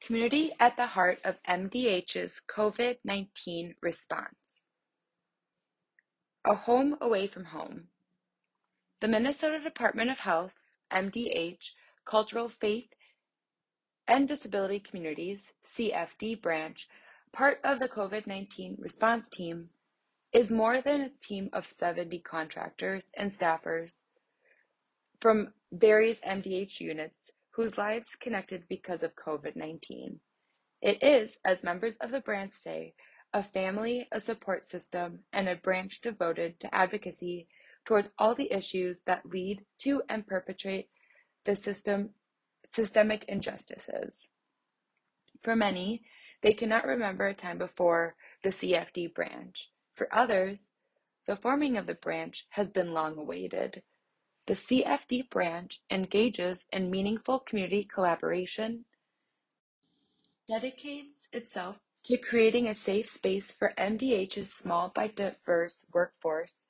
Community at the heart of MDH's COVID-19 response. A home away from home. The Minnesota Department of Health's MDH Cultural, Faith, and Disability Communities CFD branch, part of the COVID-19 response team, is more than a team of 70 contractors and staffers from various MDH units whose lives connected because of COVID-19. It is, as members of the branch say, a family, a support system, and a branch devoted to advocacy towards all the issues that lead to and perpetrate the systemic injustices. For many, they cannot remember a time before the CFD branch. For others, the forming of the branch has been long awaited. The CFD branch engages in meaningful community collaboration, dedicates itself to creating a safe space for MDH's small but diverse workforce,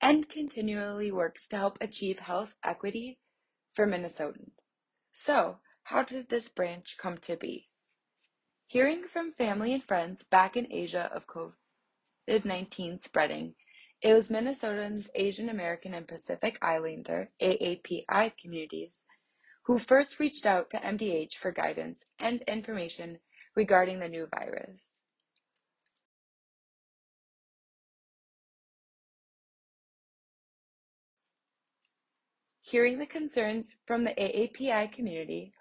and continually works to help achieve health equity for Minnesotans. So, how did this branch come to be? Hearing from family and friends back in Asia of COVID-19 spreading, it was Minnesotans, Asian American, and Pacific Islander AAPI communities who first reached out to MDH for guidance and information regarding the new virus. Hearing the concerns from the AAPI community,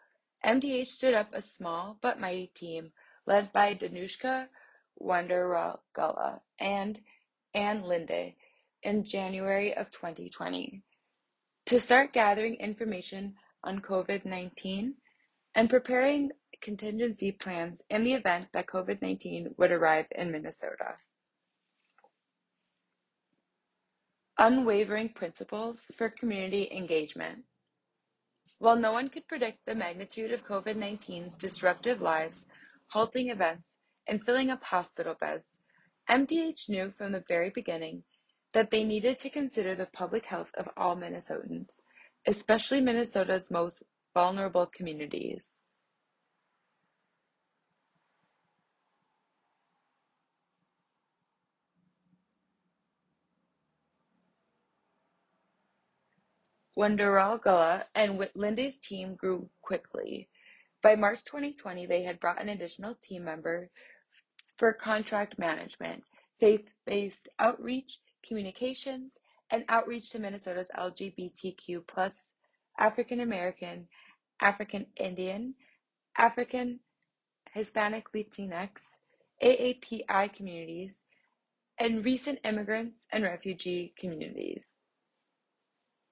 MDH stood up a small but mighty team led by Danushka Wanderagala and Ann Linde in January of 2020 to start gathering information on COVID-19 and preparing contingency plans in the event that COVID-19 would arrive in Minnesota. Unwavering principles for community engagement. While no one could predict the magnitude of COVID-19's disruptive lives, halting events, and filling up hospital beds, MDH knew from the very beginning that they needed to consider the public health of all Minnesotans, especially Minnesota's most vulnerable communities. Wanderagala and Linde's team grew quickly. By March 2020, they had brought an additional team member for contract management, faith-based outreach, communications, and outreach to Minnesota's LGBTQ plus African American, African Indian, African Hispanic Latinx, AAPI communities, and recent immigrants and refugee communities.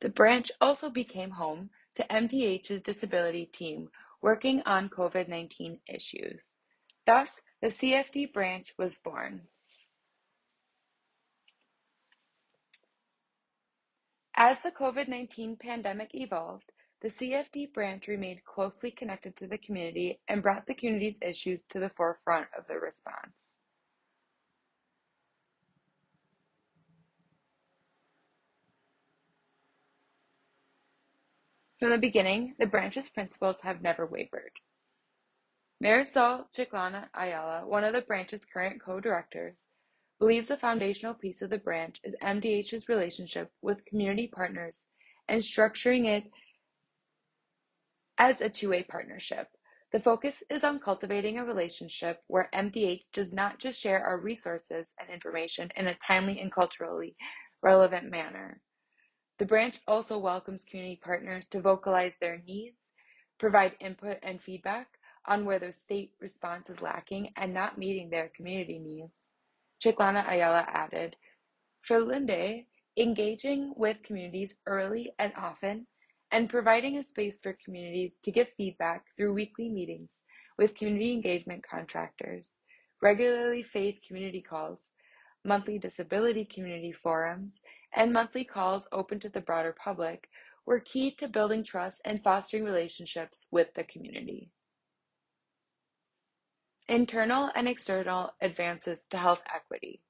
The branch also became home to MDH's disability team working on COVID-19 issues. Thus, the CFD branch was born. As the COVID-19 pandemic evolved, the CFD branch remained closely connected to the community and brought the community's issues to the forefront of the response. From the beginning, the branch's principles have never wavered. Marisol Chiclana Ayala, one of the branch's current co-directors, believes the foundational piece of the branch is MDH's relationship with community partners and structuring it as a two-way partnership. The focus is on cultivating a relationship where MDH does not just share our resources and information in a timely and culturally relevant manner. The branch also welcomes community partners to vocalize their needs, provide input and feedback on where the state response is lacking and not meeting their community needs. Chiclana Ayala added, for Linde, engaging with communities early and often and providing a space for communities to give feedback through weekly meetings with community engagement contractors, regularly faith community calls, monthly disability community forums, and monthly calls open to the broader public were key to building trust and fostering relationships with the community. Internal and external advances to health equity.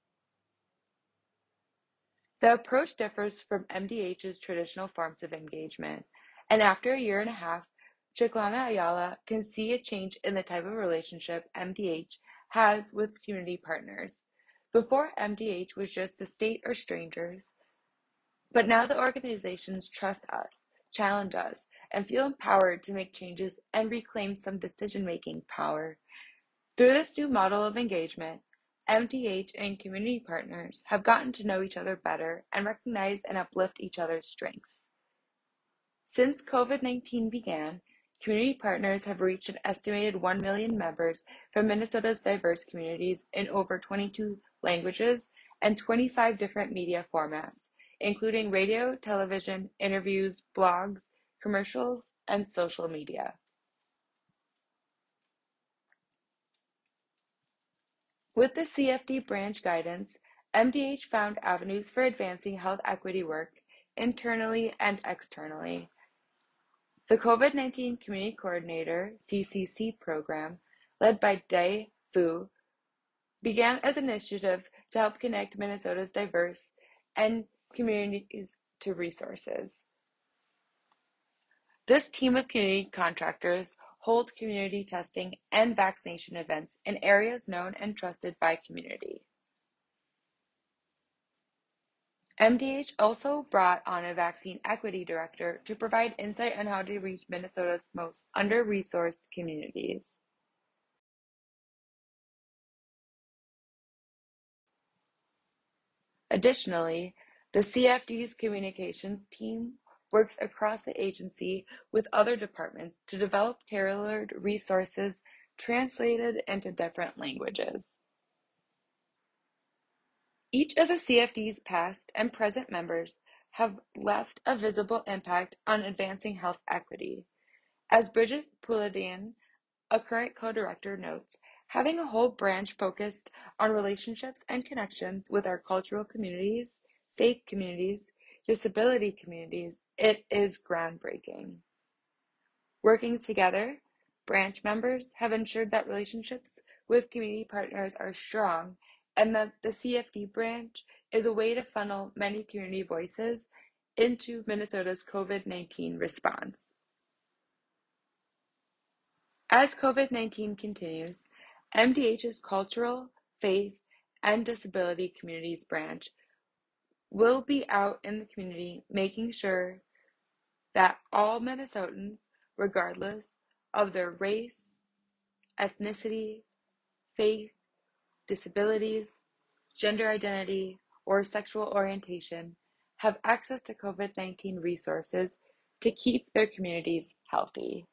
The approach differs from MDH's traditional forms of engagement, and after a year and a half, Chiclana Ayala can see a change in the type of relationship MDH has with community partners. Before, MDH was just the state or strangers, but now the organizations trust us, challenge us, and feel empowered to make changes and reclaim some decision-making power. Through this new model of engagement, MDH and community partners have gotten to know each other better and recognize and uplift each other's strengths. Since COVID-19 began, community partners have reached an estimated 1 million members from Minnesota's diverse communities in over 22 languages and 25 different media formats, including radio, television, interviews, blogs, commercials, and social media. With the CFD branch guidance, MDH found avenues for advancing health equity work internally and externally. The COVID-19 Community Coordinator (CCC) program, led by Dae Fu, began as an initiative to help connect Minnesota's diverse and communities to resources. This team of community contractors hold community testing and vaccination events in areas known and trusted by community. MDH also brought on a vaccine equity director to provide insight on how to reach Minnesota's most under-resourced communities. Additionally, the CFD's communications team works across the agency with other departments to develop tailored resources translated into different languages. Each of the CFD's past and present members have left a visible impact on advancing health equity. As Bridget Pouladian, a current co-director, notes, having a whole branch focused on relationships and connections with our cultural communities, faith communities, disability communities, it is groundbreaking. Working together, branch members have ensured that relationships with community partners are strong and that the CFD branch is a way to funnel many community voices into Minnesota's COVID-19 response. As COVID-19 continues, MDH's Cultural, Faith, and Disability Communities branch will be out in the community making sure that all Minnesotans, regardless of their race, ethnicity, faith, disabilities, gender identity, or sexual orientation, have access to COVID-19 resources to keep their communities healthy.